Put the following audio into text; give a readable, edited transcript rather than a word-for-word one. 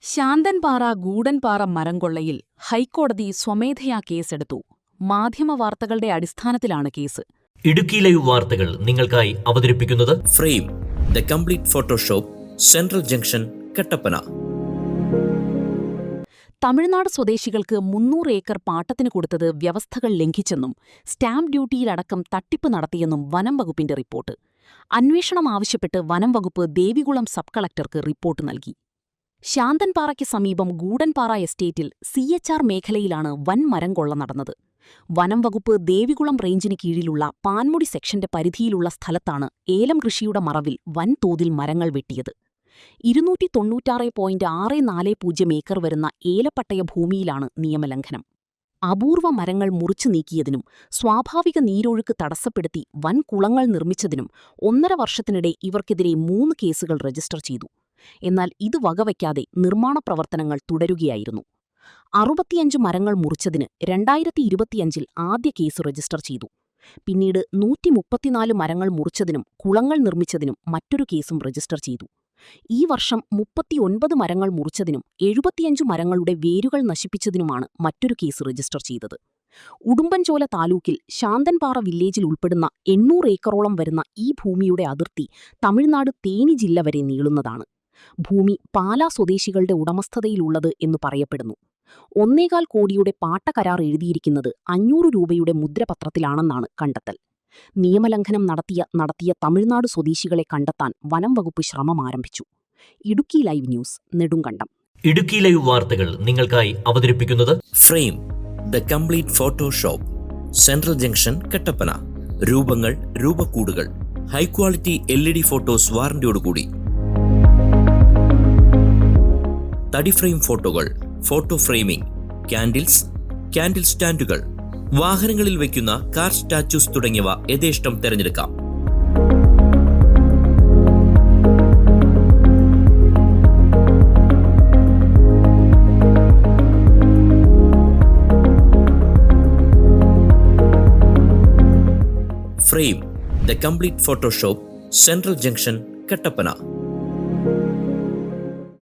ശാന്തൻപാറ ഗൂഡൻപാറ മരംകൊള്ളയിൽ ഹൈക്കോടതി സ്വമേധയാ കേസെടുത്തു. മാധ്യമവാർത്തകളുടെ അടിസ്ഥാനത്തിലാണ് കേസ്. ഇടുക്കി ലൈവ് വാർത്തകൾ നിങ്ങൾക്കായി അവതരിപ്പിക്കുന്നത് frame the complete photoshop, central junction, Kattappana. Tamil Nadu സ്വദേശികൾക്ക് 300 ഏക്കർ പാട്ടത്തിന് കൊടുത്തത് വ്യവസ്ഥകൾ ലംഘിച്ചെന്നും സ്റ്റാമ്പ് ഡ്യൂട്ടിയിലടക്കം തട്ടിപ്പ് നടത്തിയെന്നും വനം വകുപ്പിന്റെ റിപ്പോർട്ട്. അന്വേഷണം ആവശ്യപ്പെട്ട് വനം വകുപ്പ് ദേവികുളം സബ് കളക്ടർക്ക് റിപ്പോർട്ട് നൽകി. ശാന്തൻപാറയ്ക്ക് സമീപം ഗൂഡൻപാറ എസ്റ്റേറ്റിൽ CHR മേഖലയിലാണ് വൻ മരംകൊള്ള നടന്നത്. വനം വകുപ്പ് ദേവികുളം റേഞ്ചിന് കീഴിലുള്ള പാൻമുടി സെക്ഷന്റെ പരിധിയിലുള്ള സ്ഥലത്താണ് ഏലം കൃഷിയുടെ മറവിൽ വൻതോതിൽ മരങ്ങൾ വെട്ടിയത്. 296.640 ഏക്കർ വരുന്ന ഏലപ്പട്ടയ ഭൂമിയിലാണ് നിയമലംഘനം. അപൂർവ മരങ്ങൾ മുറിച്ചു നീക്കിയതിനും സ്വാഭാവിക നീരൊഴുക്ക് തടസ്സപ്പെടുത്തി വൻ കുളങ്ങൾ നിർമ്മിച്ചതിനും 1.5 വർഷത്തിനിടെ ഇവർക്കെതിരെ 3 കേസുകൾ രജിസ്റ്റർ ചെയ്തു. എന്നാൽ ഇത് വകവയ്ക്കാതെ നിർമ്മാണ പ്രവർത്തനങ്ങൾ തുടരുകയായിരുന്നു. 65 മരങ്ങൾ മുറിച്ചതിന് 2025 ആദ്യ കേസ് രജിസ്റ്റർ ചെയ്തു. പിന്നീട് 134 മരങ്ങൾ മുറിച്ചതിനും കുളങ്ങൾ നിർമ്മിച്ചതിനും മറ്റൊരു കേസും രജിസ്റ്റർ ചെയ്തു. ഈ വർഷം 39 മരങ്ങൾ മുറിച്ചതിനും 75 മരങ്ങളുടെ വേരുകൾ നശിപ്പിച്ചതിനുമാണ് മറ്റൊരു കേസ് രജിസ്റ്റർ ചെയ്തത്. ഉടുമ്പൻചോല താലൂക്കിൽ ശാന്തൻപാറ വില്ലേജിൽ ഉൾപ്പെടുന്ന 800 ഏക്കറോളം വരുന്ന ഈ ഭൂമിയുടെ അതിർത്തി തമിഴ്നാട് തേനി ജില്ല വരെ നീളുന്നതാണ്. ഭൂമി പാലാ സ്വദേശികളുടെ ഉടമസ്ഥതയിലുള്ളത് എന്ന് പറയപ്പെടുന്നു. 1.25 കോടിയുടെ പാട്ടക്കരാർ എഴുതിയിരിക്കുന്നത് 500 രൂപയുടെ മുദ്രപത്രത്തിലാണെന്നാണ് കണ്ടെത്തൽ. നിയമലംഘനം നടത്തിയ തമിഴ്നാട് സ്വദേശികളെ കണ്ടെത്താൻ വനം വകുപ്പ് ശ്രമം ആരംഭിച്ചു. Idukki live news, Nedumkandam. Idukki live വാർത്തകൾ നിങ്ങൾക്കായി അവതരിപ്പിക്കുന്നത് frame the complete photoshop, central junction, Kattappana. രൂപങ്ങൾ, രൂപക്കൂടുകൾ, ഹൈ ക്വാളിറ്റി LED ഫോട്ടോസ് വാറന്റിയോടുകൂടി. തടി ഫ്രെയിം ഫോട്ടോകൾ, ഫോട്ടോ ഫ്രെയിമിംഗ്, ക്യാൻഡിൽ സ്റ്റാൻഡുകൾ, വാഹനങ്ങളിൽ വയ്ക്കുന്ന കാർ സ്റ്റാച്യൂസ് തുടങ്ങിയവ യഥേഷ്ടം തിരഞ്ഞെടുക്കാം. Frame the complete photoshop, central junction, Kattappana.